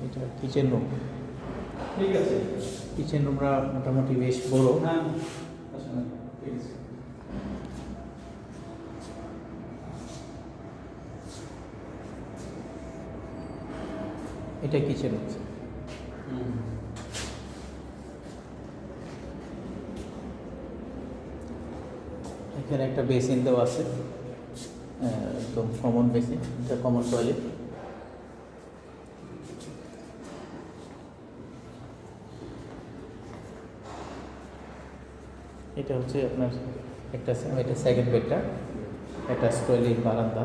এটা kitchen room. ঠিক আছে, কিচেন রুমটা মোটামুটি বেশ বড়। হ্যাঁ আসলে ঠিক আছে। এটা কিচেন রুম। এখানে একটা বেসিন দেওয়া আছে, একদম কমন বেসিন, এটা কমন টয়লেট। এটা হচ্ছে আপনার এটা সেকেন্ড বেডটা, একটা টয়লেট বারান্দা।